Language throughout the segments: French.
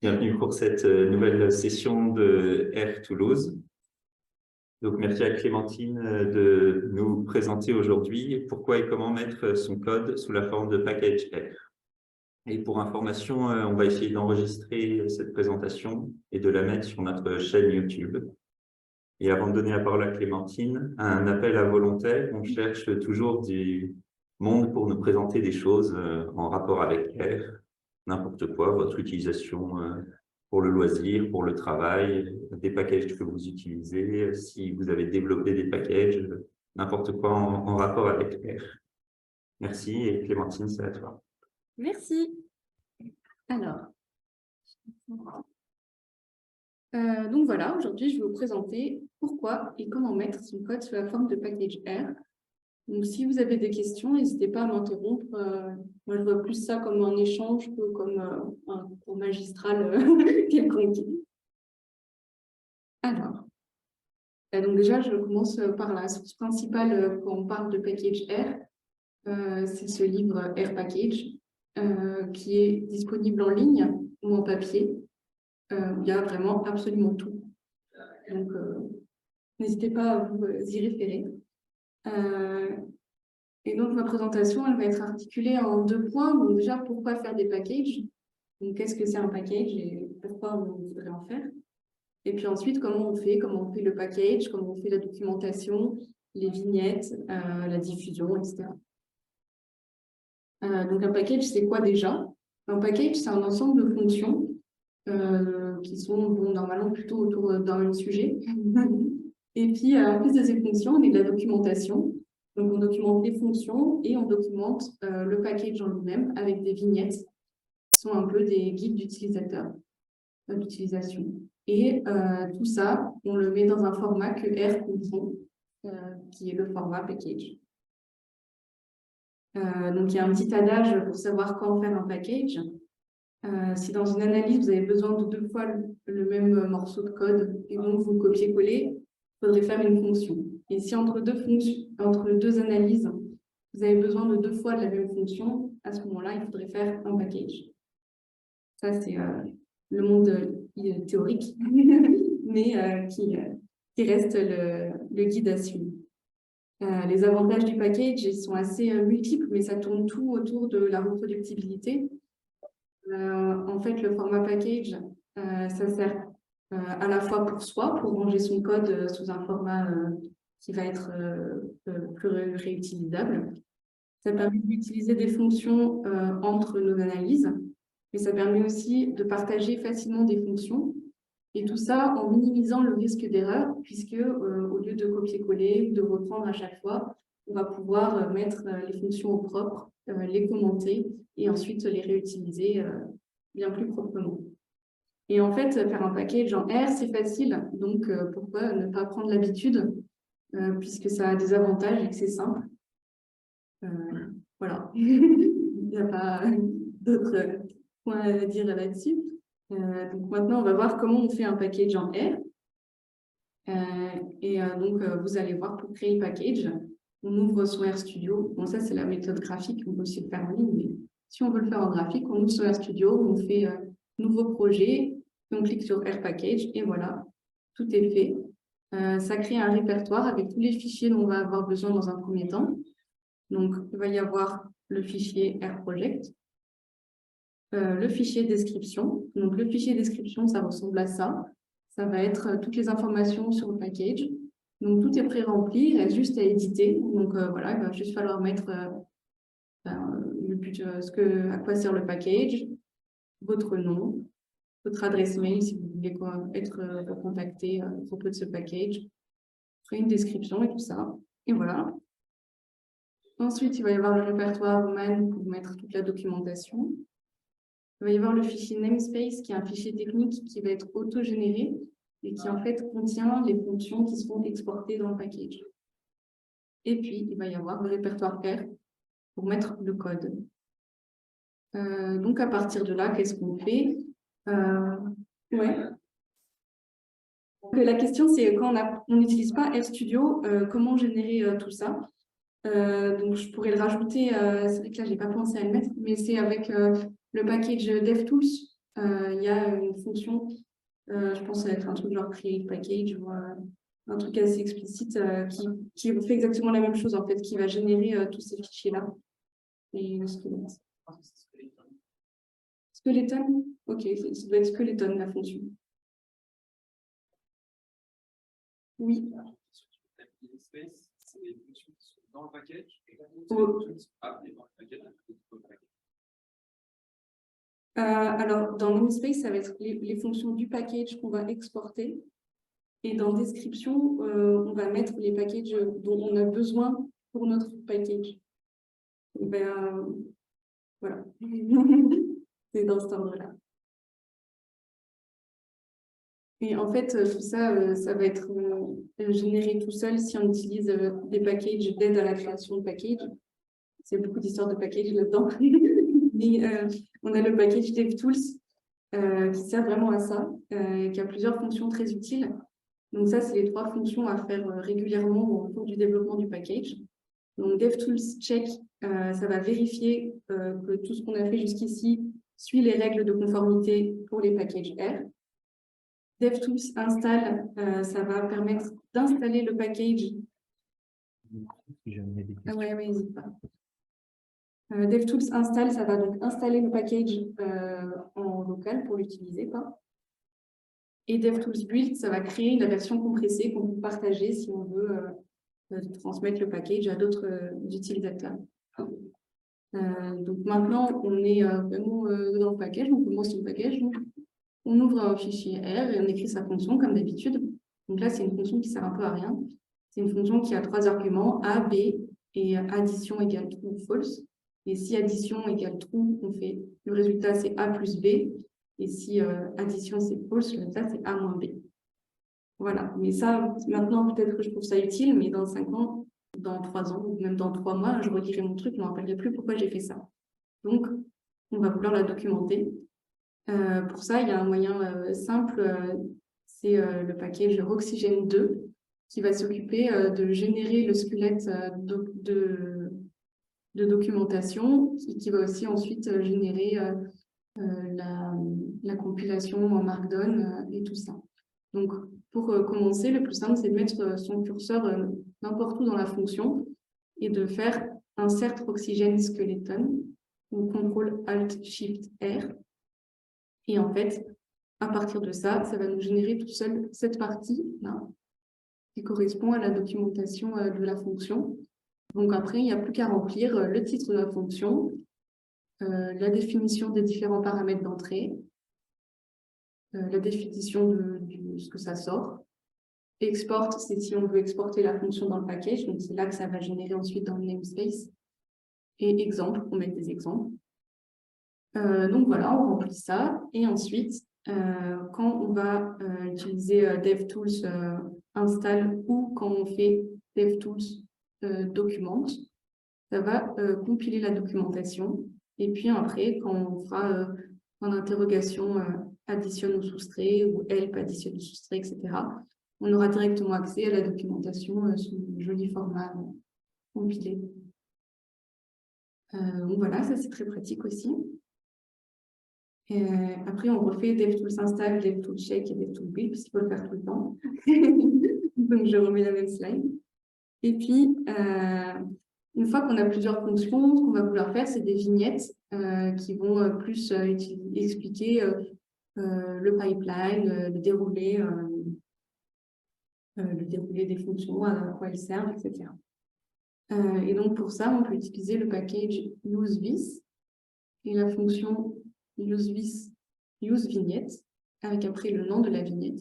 Bienvenue pour cette nouvelle session de R Toulouse. Donc, merci à Clémentine de nous présenter aujourd'hui pourquoi et comment mettre son code sous la forme de package R. Et pour information, on va essayer d'enregistrer cette présentation et de la mettre sur notre chaîne YouTube. Et avant de donner la parole à Clémentine, un appel à volontaires. On cherche toujours du monde pour nous présenter des choses en rapport avec R, n'importe quoi, votre utilisation pour le loisir, pour le travail, des packages que vous utilisez, si vous avez développé des packages, n'importe quoi en rapport avec R. Merci et Clémentine, c'est à toi. Merci. Alors, donc voilà, aujourd'hui, je vais vous présenter pourquoi et comment mettre son code sous la forme de package R. Donc, si vous avez des questions, n'hésitez pas à m'interrompre. Moi, je vois plus ça comme un échange que comme un cours magistral quelconque. Alors, donc déjà, je commence par la source principale quand on parle de package R. C'est ce livre R Package qui est disponible en ligne ou en papier. Il y a vraiment absolument tout. Donc, n'hésitez pas à vous y référer. Et donc, ma présentation, elle va être articulée en 2 points. Donc, déjà, pourquoi faire des packages? Donc, qu'est-ce que c'est un package et pourquoi on voudrait en faire? Et puis ensuite, comment on fait le package, comment on fait la documentation, les vignettes, la diffusion, etc. Donc, un package, c'est quoi déjà? Un package, c'est un ensemble de fonctions qui sont normalement plutôt autour d'un même sujet. Et puis, en plus de ces fonctions, on a de la documentation. Donc, on documente les fonctions et on documente le package en lui-même avec des vignettes qui sont un peu des guides d'utilisateurs, d'utilisation. Et tout ça, on le met dans un format que R comprend, qui est le format package. Donc, il y a un petit adage pour savoir quand faire un package. Si dans une analyse, vous avez besoin de 2 fois le même morceau de code et donc vous copiez-coller, il faudrait faire une fonction. Et si entre 2 analyses, vous avez besoin de 2 fois de la même fonction, à ce moment-là, il faudrait faire un package. Ça, c'est le monde théorique, mais qui reste le guide à suivre. Les avantages du package, ils sont assez multiples, mais ça tourne tout autour de la reproductibilité. En fait, le format package, ça sert à la fois pour soi, pour ranger son code sous un format qui va être plus réutilisable. Ça permet d'utiliser des fonctions entre nos analyses, mais ça permet aussi de partager facilement des fonctions, et tout ça en minimisant le risque d'erreur, puisque au lieu de copier-coller, de reprendre à chaque fois, on va pouvoir mettre les fonctions au propre, les commenter, et ensuite les réutiliser bien plus proprement. Et en fait, faire un package en R, c'est facile. Donc, pourquoi ne pas prendre l'habitude, puisque ça a des avantages et que c'est simple. Voilà. Il n'y a pas d'autres points à dire là-dessus. Donc, maintenant, on va voir comment on fait un package en R. Donc, vous allez voir, pour créer le package, on ouvre son RStudio. Bon, ça, c'est la méthode graphique. On peut aussi le faire en ligne, mais si on veut le faire en graphique, on ouvre son RStudio, on fait nouveau projet, on clique sur R Package et voilà, tout est fait. Ça crée un répertoire avec tous les fichiers dont on va avoir besoin dans un premier temps. Donc, il va y avoir le fichier RProject, le fichier description. Donc, le fichier description, ça ressemble à ça. Ça va être toutes les informations sur le package. Donc, tout est pré-rempli, il reste juste à éditer. Donc, voilà, il va juste falloir mettre le but, à quoi sert le package, votre nom, votre adresse mail si vous voulez être contacté à propos de ce package, une description et tout ça. Et voilà. Ensuite, il va y avoir le répertoire man pour mettre toute la documentation. Il va y avoir le fichier namespace qui est un fichier technique qui va être auto-généré et qui en fait contient les fonctions qui seront exportées dans le package. Et puis, il va y avoir le répertoire R pour mettre le code. Donc, à partir de là, qu'est-ce qu'on fait? Ouais. Donc, la question, c'est quand on n'utilise pas RStudio, comment générer tout ça? Donc, je pourrais le rajouter, c'est vrai que là, je n'ai pas pensé à le mettre, mais c'est avec le package DevTools il y a une fonction, je pense que ça va être un truc genre create package ou un truc assez explicite qui fait exactement la même chose en fait, qui va générer tous ces fichiers-là. Et Skeleton, ok, ça doit être Skeleton la fonction. Oui. Dans le package, alors, dans namespace, ça va être les fonctions du package qu'on va exporter. Et dans description, on va mettre les packages dont on a besoin pour notre package. Et ben, voilà. C'est dans cet ordre-là. Et en fait, tout ça, ça va être généré tout seul si on utilise des packages d'aide à la création de packages. C'est beaucoup d'histoires de packages là-dedans. Mais on a le package DevTools qui sert vraiment à ça, qui a plusieurs fonctions très utiles. Donc ça, c'est les 3 fonctions à faire régulièrement au cours du développement du package. Donc DevTools check, ça va vérifier que tout ce qu'on a fait jusqu'ici suit les règles de conformité pour les packages R. DevTools install, ça va permettre d'installer le package. Ah ouais, n'hésite pas. DevTools install, ça va donc installer le package en local pour l'utiliser. Et DevTools build, ça va créer la version compressée qu'on peut partager si on veut transmettre le package à d'autres utilisateurs. Donc maintenant, on est vraiment dans le package, on commence le package. Donc on ouvre un fichier R et on écrit sa fonction comme d'habitude. Donc là, c'est une fonction qui sert un peu à rien. C'est une fonction qui a 3 arguments, A, B, et addition égale true ou false. Et si addition égale true, on fait le résultat, c'est A plus B. Et si addition, c'est false, le résultat, c'est A moins B. Voilà. Mais ça, maintenant, peut-être que je trouve ça utile, mais dans 5 ans, dans 3 ans, ou même dans 3 mois, je relirai mon truc, je ne me rappellerai plus pourquoi j'ai fait ça. Donc, on va vouloir la documenter. Pour ça, il y a un moyen simple, c'est le package Oxygen 2 qui va s'occuper de générer le squelette de documentation qui va aussi ensuite générer la compilation en Markdown et tout ça. Donc, pour commencer, le plus simple, c'est de mettre son curseur n'importe où dans la fonction et de faire insert oxygène skeleton ou CTRL-ALT-SHIFT-R. Et en fait, à partir de ça, ça va nous générer tout seul cette partie-là qui correspond à la documentation de la fonction. Donc après, il n'y a plus qu'à remplir le titre de la fonction, la définition des différents paramètres d'entrée, la définition de ce que ça sort. Export, c'est si on veut exporter la fonction dans le package, donc c'est là que ça va générer ensuite dans le namespace. Et exemple, on met des exemples. Donc voilà, on remplit ça. Et ensuite, quand on va utiliser DevTools install ou quand on fait DevTools document, ça va compiler la documentation. Et puis après, quand on fera en interrogation additionne ou soustrait ou help additionne ou soustrait, etc., on aura directement accès à la documentation sous un joli format compilé. Donc voilà, ça c'est très pratique aussi. Après, on refait DevTools install, DevTools check et DevTools build, parce qu'il faut le faire tout le temps. Donc, je remets la même slide. Et puis, une fois qu'on a plusieurs fonctions, ce qu'on va vouloir faire, c'est des vignettes qui vont plus expliquer le pipeline, le déroulé des fonctions, à quoi elles servent, etc. Et donc, pour ça, on peut utiliser le package useVis et la fonction useVignette, avec après le nom de la vignette.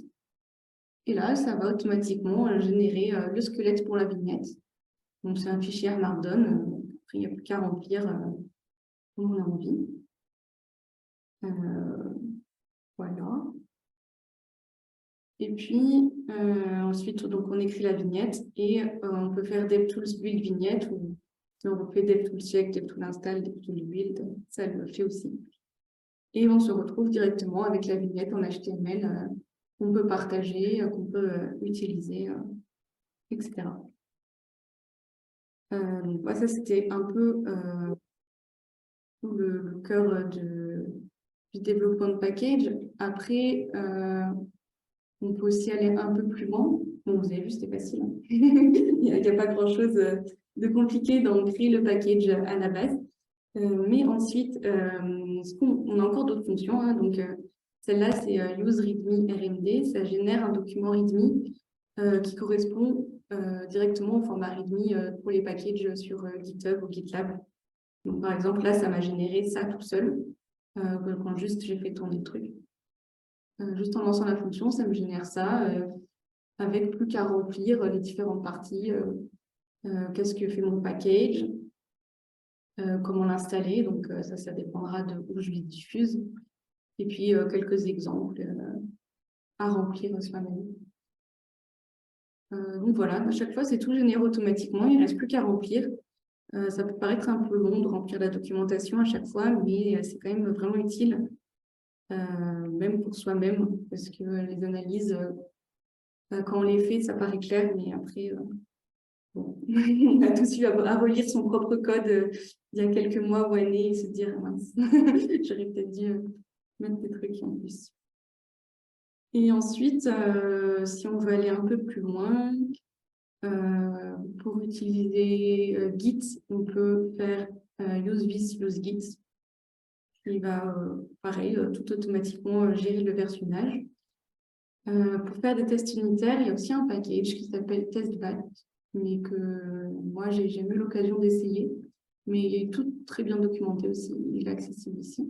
Et là, ça va automatiquement générer le squelette pour la vignette. Donc, c'est un fichier Markdown. Après, il n'y a plus qu'à remplir comme on a envie. Voilà. Et puis, ensuite, donc, on écrit la vignette et on peut faire DevTools build vignette ou si on refait DevTools check, DevTools install, DevTools build, ça le fait aussi. Et on se retrouve directement avec la vignette en HTML qu'on peut partager, qu'on peut utiliser, etc. Donc, ça, c'était un peu le cœur du développement de package. Après, on peut aussi aller un peu plus loin. Bon, vous avez vu, c'était facile, hein. Il n'y a pas grand-chose de compliqué dans créer le package à la base. Mais ensuite, on a encore d'autres fonctions, hein. Donc, celle-là, c'est use readme RMD. Ça génère un document readme qui correspond directement au format readme pour les packages sur GitHub ou GitLab. Donc, par exemple, là, ça m'a généré ça tout seul quand juste j'ai fait tourner le truc. Juste en lançant la fonction, ça me génère ça avec plus qu'à remplir les différentes parties. Qu'est-ce que fait mon package, comment l'installer, donc ça dépendra de où je le diffuse. Et puis quelques exemples à remplir soi-même. Donc voilà, à chaque fois, c'est tout généré automatiquement, il ne reste plus qu'à remplir. Ça peut paraître un peu long de remplir la documentation à chaque fois, mais c'est quand même vraiment utile, même pour soi-même, parce que les analyses, quand on les fait, ça paraît clair, mais après, bon, on a tous eu à relire son propre code il y a quelques mois ou années et se dire, ah, mince, j'aurais peut-être dû mettre des trucs en plus. Et ensuite, si on veut aller un peu plus loin, pour utiliser Git, on peut faire use this, use Git, qui va, pareil, tout automatiquement gérer le versionnage. Pour faire des tests unitaires, il y a aussi un package qui s'appelle TestBat, mais que moi, j'ai jamais eu l'occasion d'essayer. Mais il est tout très bien documenté aussi, il est accessible ici.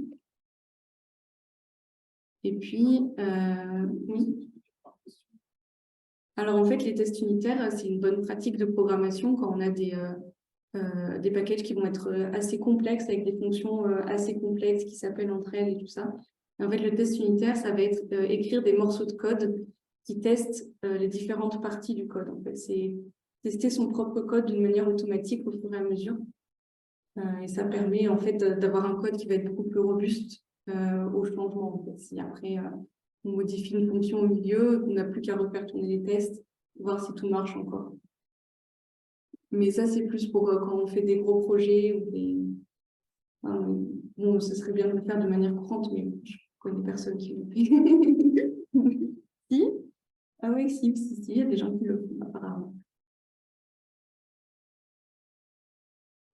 Et puis, oui. Alors en fait, les tests unitaires, c'est une bonne pratique de programmation quand on a des packages qui vont être assez complexes, avec des fonctions assez complexes qui s'appellent entre elles et tout ça. Et en fait, le test unitaire, ça va être écrire des morceaux de code qui testent les différentes parties du code. En fait, c'est tester son propre code d'une manière automatique au fur et à mesure. Et ça permet en fait d'avoir un code qui va être beaucoup plus robuste au changement. En fait. Si après on modifie une fonction au milieu, on n'a plus qu'à refaire tourner les tests, voir si tout marche encore. Mais ça, c'est plus pour quand on fait des gros projets ou des... bon, ce serait bien de le faire de manière courante, mais je connais personne qui le fait. Si? Ah oui, si, il y a des gens qui le font, apparemment.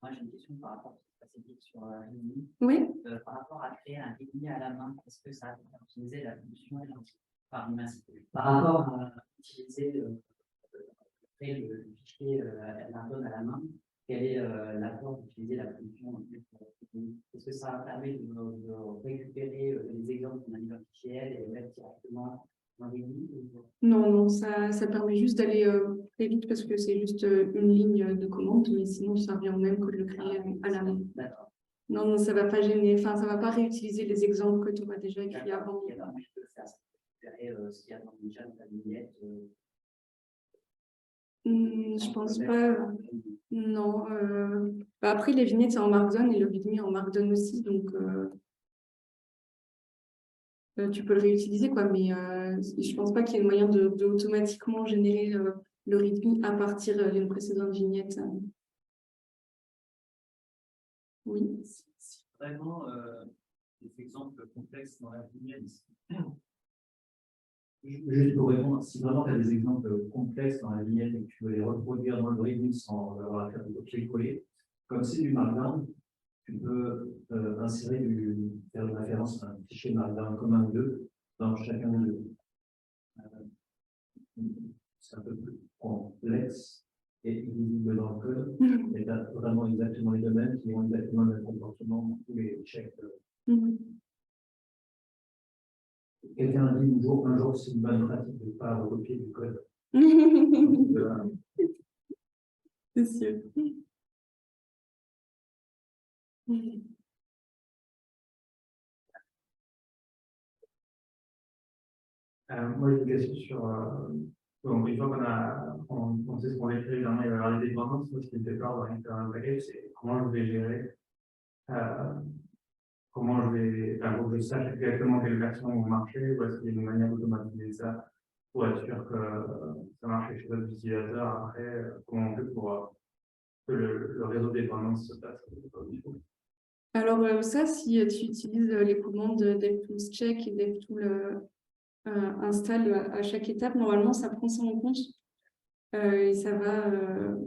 Moi, j'ai une question par rapport à ce qui s'est passé sur README. Oui. Par rapport à créer un README à la main, est-ce que ça a utilisé la fonction par rapport à utiliser créer le fichier Lardon à la main, quel est l'apport d'utiliser la fonction? Est-ce que ça permet de récupérer les exemples qu'on a mis dans le fichier et les mettre directement dans README? Non, non, ça permet juste d'aller très vite parce que c'est juste une ligne de commande, mais sinon ça revient au même que de le créer à la main. D'accord. Non, non, ça ne va pas gêner, enfin, ça ne va pas réutiliser les exemples que tu auras déjà écrits avant. Et ben, je peux faire ça, récupérer ce qu'il y a dans déjà dans ta vignette. Je pense pas. Non. Bah après, les vignettes, c'est en Markdown et le README est en Markdown aussi, donc tu peux le réutiliser, quoi, mais je pense pas qu'il y ait moyen de automatiquement générer le README à partir d'une précédente vignette. Oui. Si vraiment des exemples complexes dans la vignette. Juste pour répondre, si vraiment tu as des exemples complexes dans la vignette et que tu veux les reproduire dans le README sans avoir à faire du copier-coller, comme c'est du Markdown, tu peux faire une référence à un fichier Markdown commun ou deux dans chacun des deux. C'est un peu plus complexe et illisible dans le code, mais tu as vraiment exactement les domaines qui ont exactement le même comportement dans tous les checks. Quelqu'un a dit un jour c'est une bonne pratique de ne pas recopier du code. C'est sûr. Moi, j'ai une question sur. Bon, une fois on sait ce qu'on va écrire, évidemment, il va y avoir des dépendances. Moi, ce qui me fait peur dans un package, c'est comment je vais gérer. Comment je vais. Enfin, faut que je sache exactement quelle version vont marcher, ou est-ce qu'il y a une manière d'automatiser ça pour être sûr que ça marche chez d'autres utilisateurs. Après, comment on fait pour que le réseau de dépendance se passe au défaut. Alors ça, si tu utilises les commandes DevTools check et DevTools install à chaque étape, normalement, ça prend ça en compte et ça va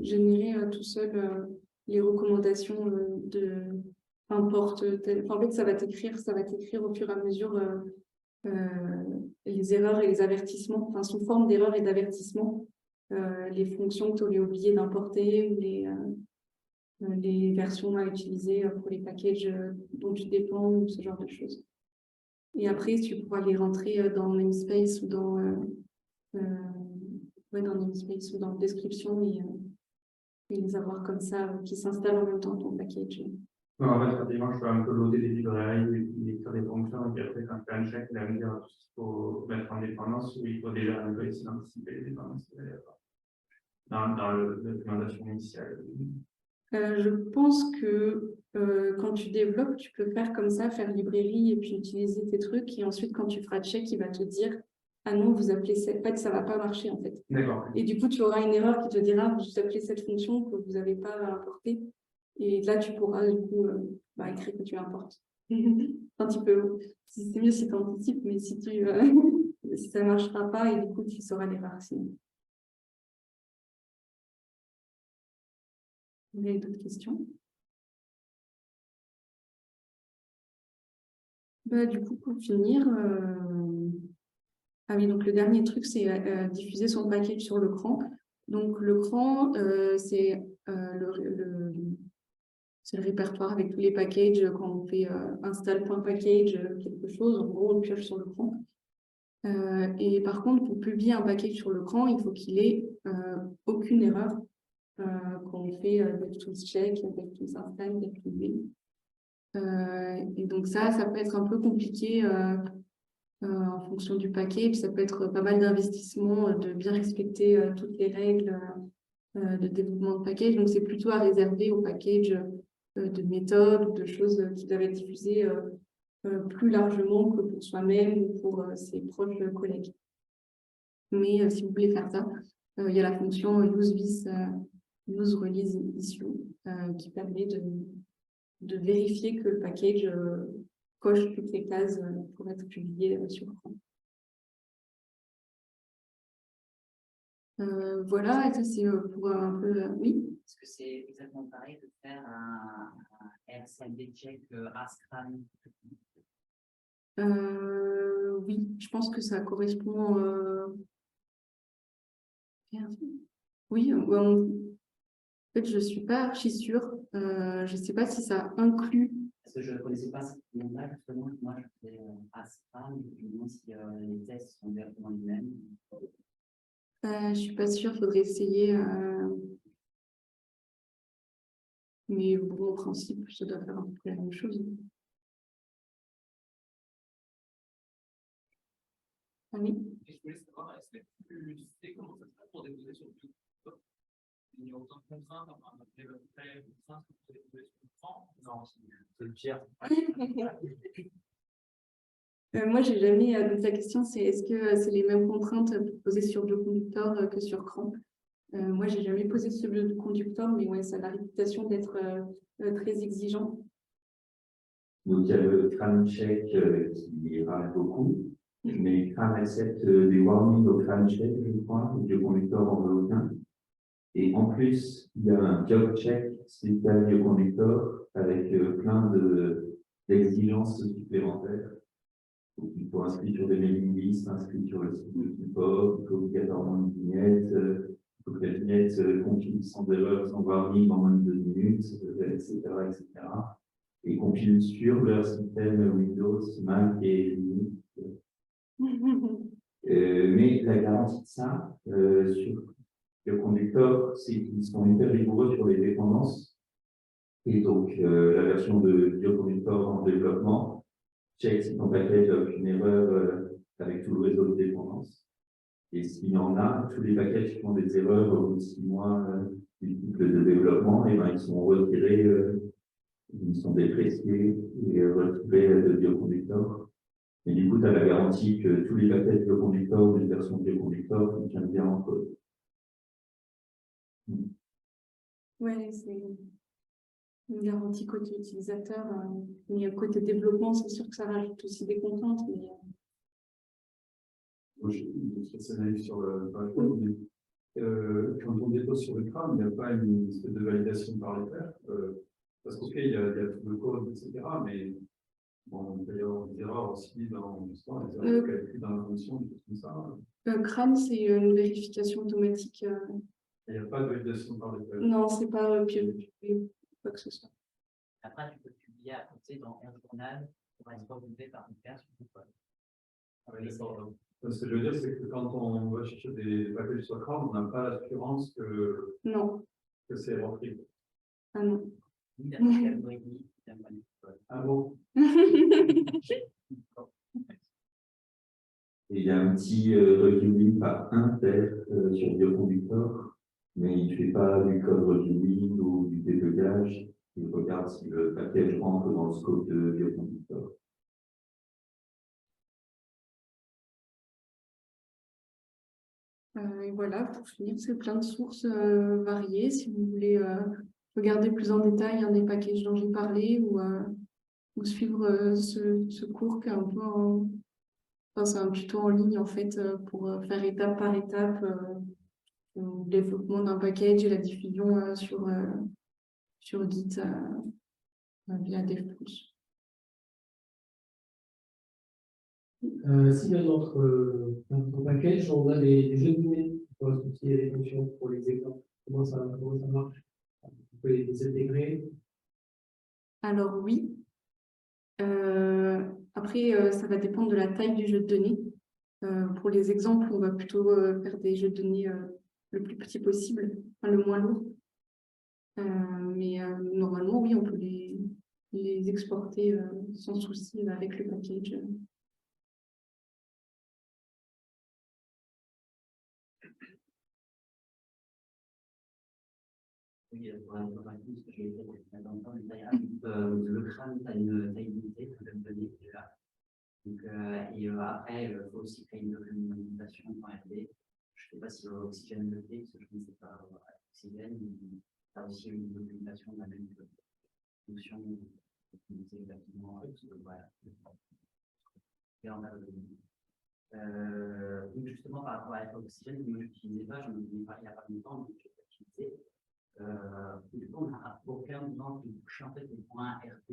générer tout seul les recommandations de importe. En fait, ça va t'écrire au fur et à mesure les erreurs et les avertissements, enfin, sous forme d'erreurs et d'avertissements, les fonctions que tu aurais oublié d'importer ou les versions à utiliser pour les packages dont tu dépends ou ce genre de choses. Et après, tu pourras les rentrer dans namespace ou dans namespace ou dans description et les avoir comme ça qui s'installent en même temps ton package. Donc, en fait, pratiquement, je peux un peu loader des librairies et puis écrire des fonctions, et puis après, quand je fais un check, il va me dire tout ce qu'il faut mettre en dépendance, ou il faut déjà un peu essayer d'anticiper les dépendances dans la documentation initiale. Je pense que quand tu développes, tu peux faire comme ça, faire librairie et puis utiliser tes trucs. Et ensuite, quand tu feras check, il va te dire ah non, vous appelez cette. En fait, ça ne va pas marcher en fait. D'accord. Et du coup, tu auras une erreur qui te dira vous appelez cette fonction que vous n'avez pas importée. Et là, tu pourras du coup écrire que tu importes. Un petit peu. C'est mieux si tu anticipes, mais si ça ne marchera pas, et du coup, tu sauras l'erreur sinon. Vous avez d'autres questions? Du coup, pour finir, ah oui, donc le dernier truc, c'est diffuser son package sur le cran. Donc le cran, c'est le répertoire avec tous les packages quand on fait install.package quelque chose, en gros on le pioche sur le cran. Et par contre, pour publier un package sur le cran, il faut qu'il ait aucune erreur quand on fait DevTools check, DevTools install, DevTools build. Et donc ça peut être un peu compliqué en fonction du package. Ça peut être pas mal d'investissement de bien respecter toutes les règles de développement de package. Donc c'est plutôt à réserver aux packages de méthodes ou de choses qui doivent être diffusées plus largement que pour soi-même ou pour ses proches collègues. Mais si vous voulez faire ça, il y a la fonction use release issue qui permet de vérifier que le package coche toutes les cases pour être publié sur Chrome. Voilà, et ça c'est pour un peu... oui. Est-ce que c'est exactement pareil de faire un RCMD check ASCRAM? Oui, je pense que ça correspond... Oui, en fait, je ne suis pas archi sûre. Je ne sais pas si ça inclut... Parce que je ne connaissais pas ce nom-là, justement. Moi, je faisais ASCRAM, et je me demande si les tests sont directement les mêmes. je ne suis pas sûre, il faudrait essayer. Mais bon, en principe, ça doit faire un peu la même chose. Ah oui. Je voulais savoir, est-ce que tu sais comment ça se passe pour déposer sur YouTube? Il y a autant de contraintes, enfin, il y a des contraintes pour déposer sur l'écran? Non, c'est le pire. Moi, j'ai jamais. Donc, la question, c'est est-ce que c'est les mêmes contraintes posées sur bioconducteur que sur CRAN? Moi, j'ai jamais posé sur bioconducteur, mais ouais, ça a la réputation d'être très exigeant. Donc, il y a le CRAN check qui rame beaucoup, mais CRAN accepte des warnings au CRAN check, je crois, le bioconducteur en veut aucun. Et en plus, il y a un job check spécial bioconducteur avec plein d'exigences supplémentaires. Donc, il faut inscrire sur des mailing lists, inscrire sur le site de support, il faut obligatoirement une vignette, il faut que la vignette compile sans erreur, sans warning en moins de 2 minutes, etc., etc. Et compile sur leur système Windows, Mac et Linux. Mais la garantie de ça, sur le conducteur, c'est qu'ils sont hyper rigoureux sur les dépendances. Et donc, la version de bioconducteur en développement check si ton package n'a aucune erreur avec tout le réseau de dépendance. Et s'il y en a, tous les packages qui font des erreurs au bout de 6 mois du cycle de développement, et ben, ils sont retirés, ils sont dépréciés et retirés de bioconducteur. Et du coup, tu as la garantie que tous les packages bioconducteurs d'une version bioconducteur fonctionnent bien entre eux. Ouais, c'est... une garantie côté utilisateur, mais côté développement, c'est sûr que ça rajoute aussi des contraintes. Mais, Moi, je suis spécialiste sur le code, mais quand on dépose sur le crâne, il n'y a pas une espèce de validation par les pairs. Parce qu'ok, il y a tout le code, etc. Mais bon, il peut y avoir des erreurs aussi dans l'histoire, des erreurs de calcul dans la fonction, des choses comme ça. CRAN, c'est une vérification automatique. Il n'y a pas de validation par les pairs. Non, c'est pas quoi que ce soit. Après, tu peux publier à côté dans un journal pour être remonté par une paire sur le code. Ce que je veux dire, c'est que quand on va chercher des packages sur crâne, on n'a pas l'assurance que c'est errotique. Ah non. Oui, d'après l'algorithme, d'un point de vue code. Ah bon? Et il y a un petit reviewing par un pair sur bioconducteur, mais il ne fait pas du code reviewing ou du débugage. Il regarde si le package rentre dans le scope de bioconducteur. Et voilà, pour finir, c'est plein de sources variées. Si vous voulez regarder plus en détail un des packages dont j'ai parlé ou suivre ce cours qui est un peu c'est un tuto en ligne en fait pour faire étape par étape le développement d'un package et la diffusion sur Git via DevTools. Si dans notre package, on a des jeux de données pour associer les fonctions pour les exemples, comment ça marche? On peut les intégrer? Alors oui. Après, ça va dépendre de la taille du jeu de données. Pour les exemples, on va plutôt faire des jeux de données le plus petit possible, enfin, le moins lourd. Mais normalement, oui, on peut les exporter sans souci avec le package. Oui, pour l'informatique, ce que j'ai fait dans le temps, le crâne, tu as une unité que je vais te donner déjà. Donc, après, il faut aussi créer une documentation en RD. Je ne sais pas si Oxygène le fait, parce que je ne sais pas Oxygène, mais tu as aussi une documentation de la même fonction, c'est exactement voilà. Et on a donc justement, par rapport à Oxygène, que moi je n'utilisais pas, j'en ai parlé il n'y a pas longtemps, donc je l'ai utilisé. Du coup, on n'a aucun besoin de toucher en fait les points RD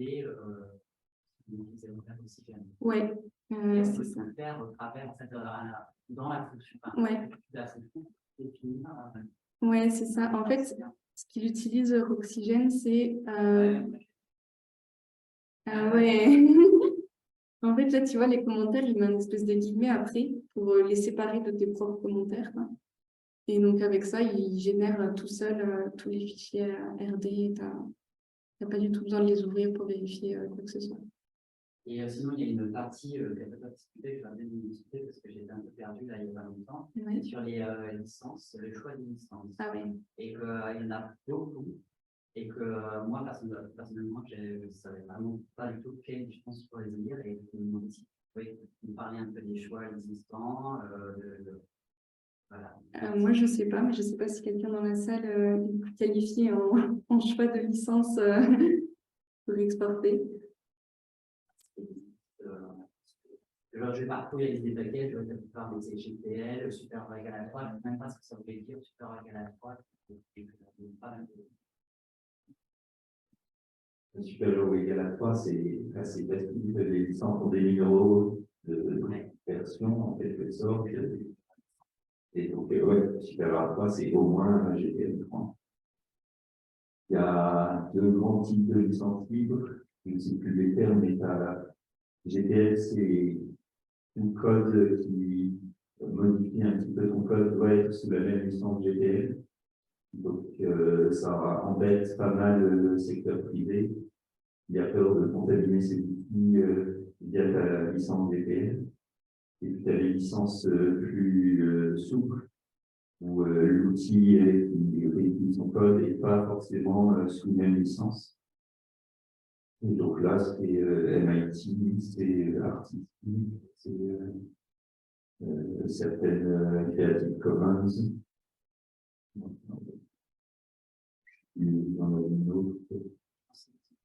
Ouais, c'est ça. Faire au travers, en fait, dans la fonction. Ouais. Ouais, c'est ça. En fait, ce qu'il utilise Oxygène, c'est. Ouais. En fait, là, tu vois, les commentaires, il met une espèce de guillemets après pour les séparer de tes propres commentaires. Et donc, avec ça, il génère tout seul tous les fichiers RD. Tu n'as pas du tout besoin de les ouvrir pour vérifier quoi que ce soit. Et sinon, il y a une partie qui n'a pas discuté, que je vais discuter parce que j'étais un peu perdu là il n'y a pas longtemps, sur les licences, le choix des licences. Ah ouais. Et qu'il y en a beaucoup. Et que moi, personnellement, je ne savais vraiment pas du tout quelle licence pour les lire. Et je me demandais si vous pouvez nous parler un peu des choix existants. Voilà. Moi, je ne sais pas, mais je ne sais pas si quelqu'un dans la salle est qualifié en choix de licence pour exporter. Je vais parcourir les paquets, je vais la plupart des GPL, supérieur égal à 3, je ne sais même pas ce que ça voulait dire, supérieur égal à 3. Supérieur ou égal à 3, c'est assez facile. Les licences ont des numéros de version en quelque sorte. Et donc, ouais, supérieur à 3, c'est au moins un GPL 3. Il y a deux grands types de licences libres. Je ne sais plus les termes, mais GPL, c'est un code qui modifie un petit peu ton code, doit être sous la même licence GPL. Donc, ça embête pas mal le secteur privé. Il a peur de contaminer ses outils via la licence GPL. Et puis, tu as les licences plus souples, où l'outil qui réutilise son code n'est pas forcément sous la même licence. Et donc là, c'est MIT, c'est Artistic, c'est certaines Creative Commons. Il y en a une autre.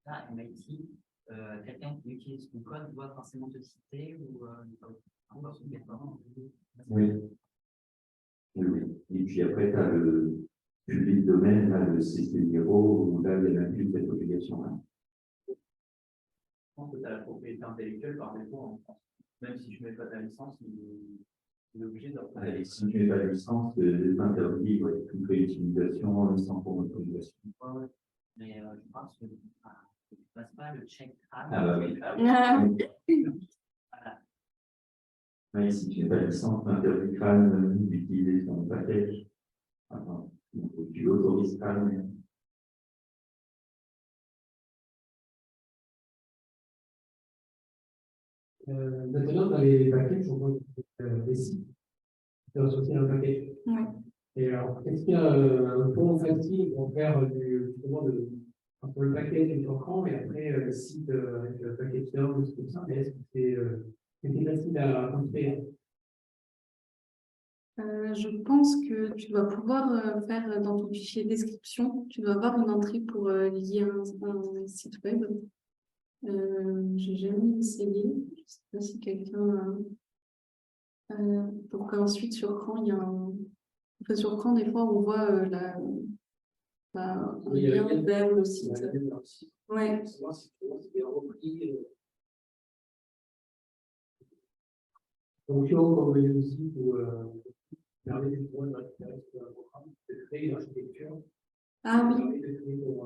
à MIT, quelqu'un qui utilise ton code doit forcément te citer ou Oui. Oui. Et puis après, tu as le public domaine, là, le CC0, où là, il y a même plus cette obligation. Hein. Je pense que tu as la propriété intellectuelle par défaut en France. Même si je ne mets pas ta licence, il est obligé de reprendre. Et si tu n'as pas de licence, c'est interdit, ouais, toute réutilisation sans pour autorisation. Ouais. Mais je pense que tu ne passes pas le check. Ah, oui. Voilà. Oui, si tu n'as pas de licence, tu interdis CRAN d'utiliser son package. Attends, tu l'autorises CRAN, mais... Maintenant, dans les packages, on voit des sites qui sont associés à un package. Ouais. Et alors, est-ce qu'il y a un pont facile pour faire justement entre le package et l'écran et après le site avec le package down ou tout comme ça? Mais est-ce que c'est facile à construire? Je pense que tu dois pouvoir faire dans ton fichier description, tu dois avoir une entrée pour lier un site web. J'ai jamais essayé, je ne sais pas si quelqu'un pour qu'ensuite sur Cran, il y a un... Enfin, sur Cran, des fois, on voit un lien vers le site. Ouais. Fonction comme le site où permet de pouvoir récupérer sur un programme, de créer une architecture. Ah oui. Permet de créer pour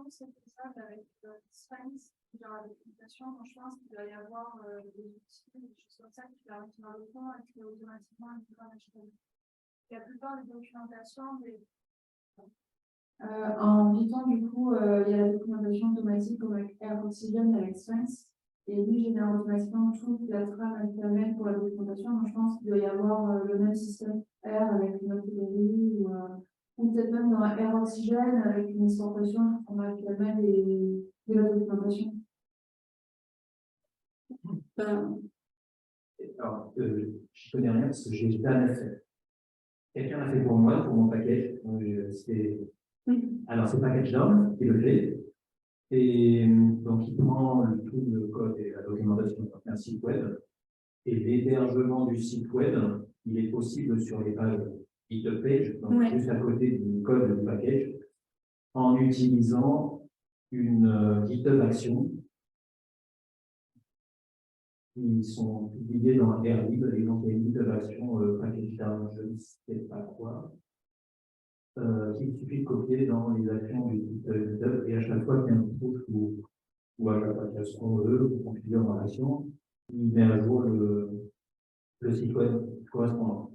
c'est faisable avec Sphinx, dans la documentation. Je pense qu'il doit y avoir des outils, des choses comme ça qui permettent de faire le fond et qui automatiquement une grande HTML. La plupart des documentations, en Python, du coup, il y a la documentation automatique comme avec AirOxygen avec Sphinx. Et lui génère automatiquement toute la trame HTML pour la documentation. Donc, je pense qu'il doit y avoir le même système R avec une autre librairie ou peut-être même dans AirOxygen avec une exportation du format HTML et de la documentation. Alors, je connais rien parce que je n'ai jamais fait. Quelqu'un l'a fait pour moi, pour mon package. Alors, c'est Package Down qui le fait. Et donc, il prend le code et la documentation d'un site web. Et l'hébergement du site web, il est possible sur les pages GitHub Page, donc juste à côté du code du package, en utilisant une GitHub Action. Ils sont publiés dans Airlib, et donc il y a une GitHub Action package down, je ne sais pas quoi. Qu'il suffit de copier dans les actions du GitHub, et à chaque fois qu'il y a un push ou à chaque fois qu'il y a ce qu'on veut, ou qu'on configure dans l'action, il met à jour le site web correspondant.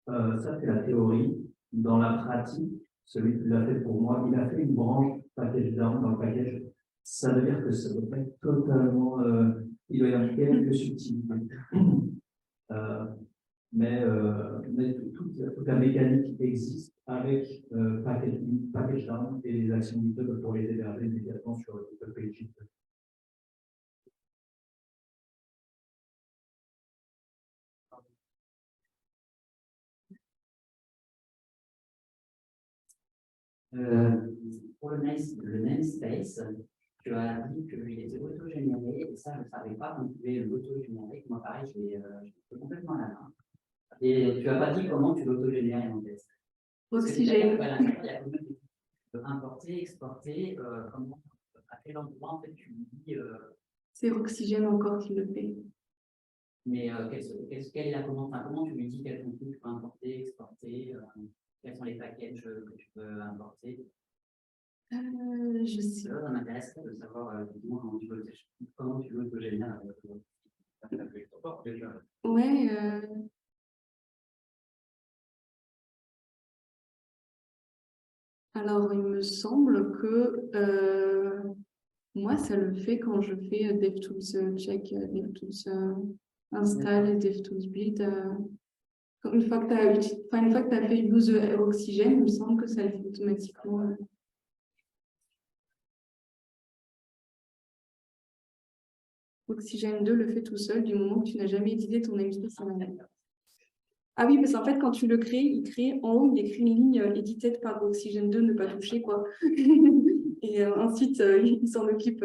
Ça, c'est la théorie. Dans la pratique, celui qui l'a fait pour moi, il a fait une branche package down dans le package. Ça veut dire que ça ne doit pas être totalement... il doit y avoir quelques subtilités. Mais toute la mécanique existe avec package down et les actions GitHub pour les héberger immédiatement sur le GitHub Page. Pour le namespace, tu as dit qu'il était auto-généré, et ça, je ne savais pas qu'on pouvait l'auto-générer. Moi, pareil, je fais complètement à la main. Et tu n'as pas dit comment tu l'auto-générais en fait. Oxygène. Il y a quand même des choses tu peux importer, exporter, à quel endroit en fait tu dis. C'est Oxygène encore qui le fait. Mais quelle est la commande, enfin, comment tu lui dis quel contenu tu peux importer, exporter, quels sont les packages que tu peux importer? Je sais. Ça m'intéresse de savoir comment tu l'auto-génères. Ouais. Alors, il me semble que moi, ça le fait quand je fais DevTools check, DevTools install et DevTools build. Une fois que tu as fait use Oxygène, il me semble que ça le fait automatiquement. Oxygène 2 le fait tout seul du moment que tu n'as jamais édité ton namespace. Ah oui, parce qu'en fait, quand tu le crées, il crée en haut, il écrit une ligne éditée par Oxygène 2, ne pas toucher, quoi. Et ensuite, il s'en occupe.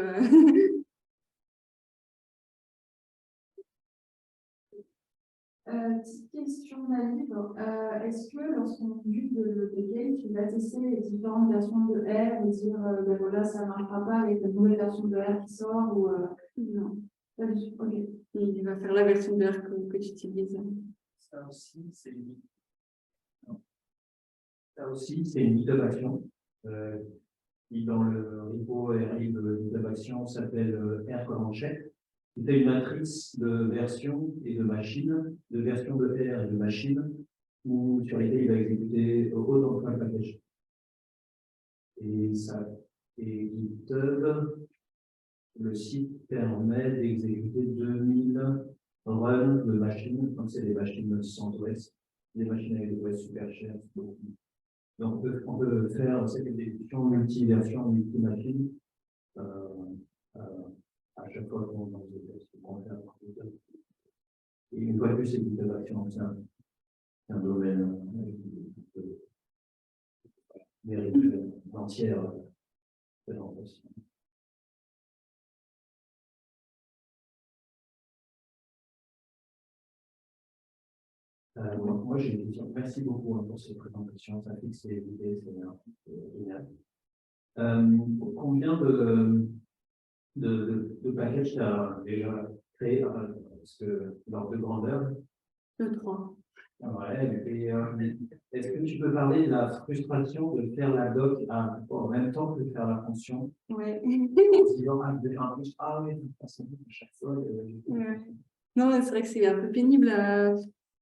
Petite question naïve. Est-ce que lorsqu'on juge le package, tu vas tester les différentes versions de R et dire ben voilà, ça ne marchera pas avec la nouvelle version de R qui sort ou Non, pas du tout. Ok. il va faire la version de R que tu utilises. Ça aussi, c'est une... Ça aussi, c'est une GitHub Action qui, dans le repo RI de GitHub Action, s'appelle R colon check. Il fait une matrice de versions et de machines, de versions de R et de machines, sur lesquelles il va exécuter autant de points package. Et GitHub, le site permet d'exécuter 2000 runs de machines, donc c'est des machines sans OS, des machines avec des OS super chères. Donc on peut faire cette exécution multi-version, multi-machine à chaque fois qu'on fait un computer. Et une fois de plus, c'est GitHub Action, c'est un domaine mérite entière présentation. Moi, j'ai une question. Merci beaucoup pour cette présentation. Ça fixe les idées, c'est génial. Combien de packages tu as déjà créé lors de grandeur? 2-3. Ouais, et est-ce que tu peux parler de la frustration de faire la doc en même temps que de faire la fonction? Ouais. En se disant, de faire un push, ah oui, à chaque fois. Ouais. Non, c'est vrai que c'est un peu pénible.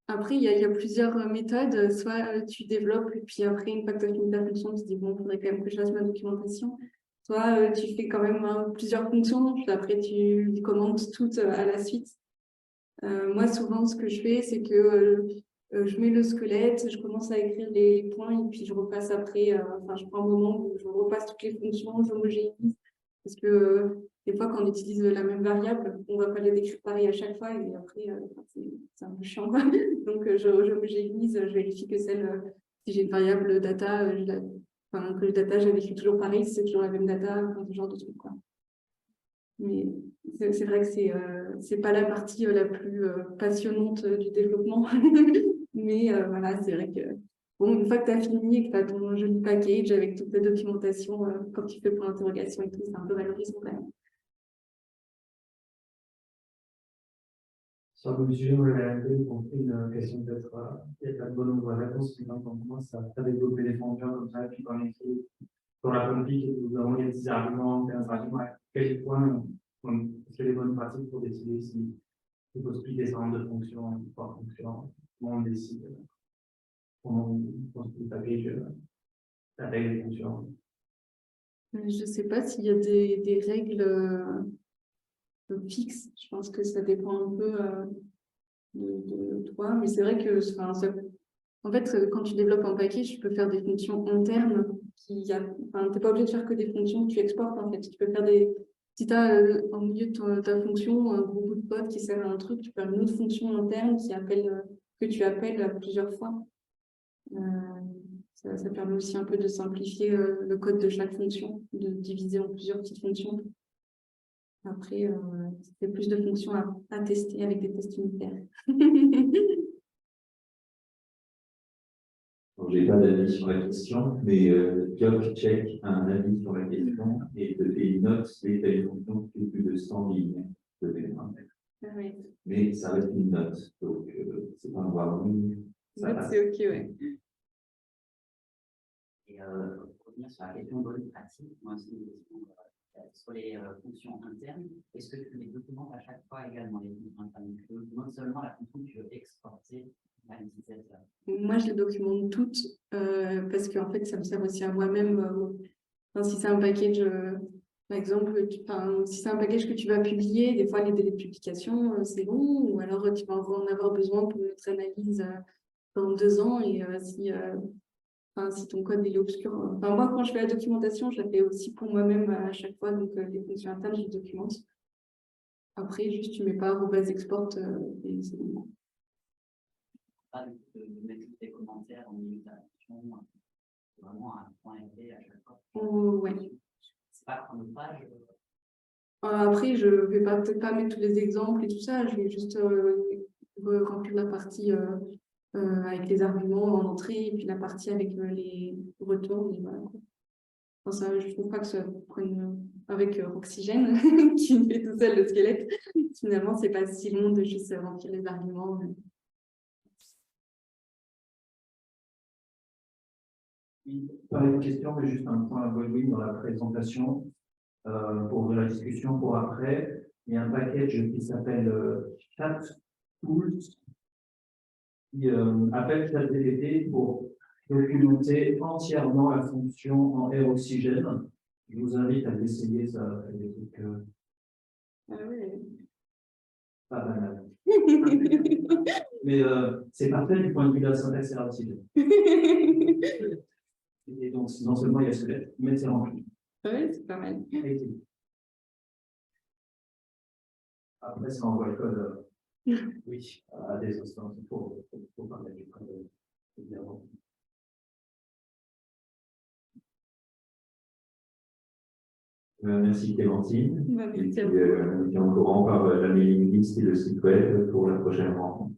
Après, il y a plusieurs méthodes. Soit tu développes, et puis après, une fois que tu as fini ta fonction, tu te dis, bon, il faudrait quand même que je fasse ma documentation. Soit tu fais quand même plusieurs fonctions, puis après, tu commandes toutes à la suite. Moi, souvent, ce que je fais, c'est que je mets le squelette, je commence à écrire les points, et puis je repasse après, je prends un moment où je repasse toutes les fonctions, j'homogénéise. Parce que des fois, quand on utilise la même variable, on ne va pas les décrire pareil à chaque fois, et après, c'est un peu chiant. Donc, j'homogénéise, je vérifie que si j'ai une variable data, que le data, je vérifie toujours pareil, si c'est toujours la même data, ce genre de truc, quoi. Mais c'est vrai que c'est pas la partie la plus passionnante du développement. Mais voilà, c'est vrai que bon, une fois que tu as fini et que tu as ton joli package avec toute ta documentation, quand tu fais point d'interrogation et tout, c'est un peu valorisant quand même. Sur le sujet, moi, j'avais un peu compris une question peut-être, il n'y a pas de bonne ou mauvaise réponse, mais quand on commence à développer des fonctions comme ça, et puis quand on écrit pour la config, nous avons les 10 arguments, 15 arguments, à quel point est-ce qu'il y a des bonnes pratiques pour décider s'il faut splitter ça en 2 fonctions, 3 fonctions, comment on décide, comment on construit le package, la taille des fonctions. Je ne sais pas s'il y a des règles fixes. Je pense que ça dépend un peu de toi. Mais c'est vrai que en fait, quand tu développes un package, tu peux faire des fonctions internes. Tu n'es pas obligé de faire que des fonctions que tu exportes. En fait, tu peux faire si tu as en milieu de ta fonction un gros bout de code qui sert à un truc, tu peux faire une autre fonction interne que tu appelles plusieurs fois. Ça permet aussi un peu de simplifier le code de chaque fonction, de diviser en plusieurs petites fonctions. Après, ça fait plus de fonctions à tester avec des tests unitaires. Je n'ai pas d'avis sur la question, mais JobCheck a un avis sur la question et te fait une note dès que tu as une fonction qui fait plus de 100 lignes de mémoire. Oui. Mais ça reste une note, donc c'est pas un warning. Note, c'est OK, ouais. Et pour revenir sur la question de bonne pratique, moi aussi une question sur les fonctions internes. Est-ce que tu les documentes à chaque fois également les fonctions internes? Non seulement la fonction que tu veux exporter à l'utilisateur. Moi, je les documente toutes parce qu'en fait, ça me sert aussi à moi-même. Si c'est un package, par exemple, si c'est un package que tu vas publier, des fois, les délais de publication, c'est long, ou alors tu vas en avoir besoin pour notre analyse dans 2 ans. Et si ton code est obscur. Moi, quand je fais la documentation, je la fais aussi pour moi-même à chaque fois. Donc, les fonctions internes, je les documente. Après, juste, tu ne mets pas @export et c'est bon. Pas de mettre des commentaires en milieu de la fonction, vraiment un point épais à chaque fois. Ouais. pas chronophage. Après, je vais peut-être pas mettre tous les exemples et tout ça, je vais juste remplir la partie avec les arguments en entrée et puis la partie avec les retours. Et voilà, quoi. Enfin, ça, je trouve pas que ça prenne avec Oxygène qui fait tout seul le squelette. Finalement, c'est pas si long de juste remplir les arguments. Pas une question, mais juste un point à Godwin dans la présentation pour ouvrir la discussion pour après. Il y a un package qui s'appelle Chat Tools qui appelle ChatGPT pour documenter entièrement la fonction en air oxygène. Je vous invite à l'essayer, ça fait des trucs Ah oui. pas banals. Mais c'est parfait du point de vue de la syntaxe errative. Et donc, non seulement il y a ce squelette, mais c'est rempli. Oui, c'est pas mal. Après, ça envoie le code oui, à des instances. Il faut parler du code, évidemment. Merci Clémentine. Bah, Et merci puis, à vous. on est en courant par la mailing list et le site web pour la prochaine rencontre.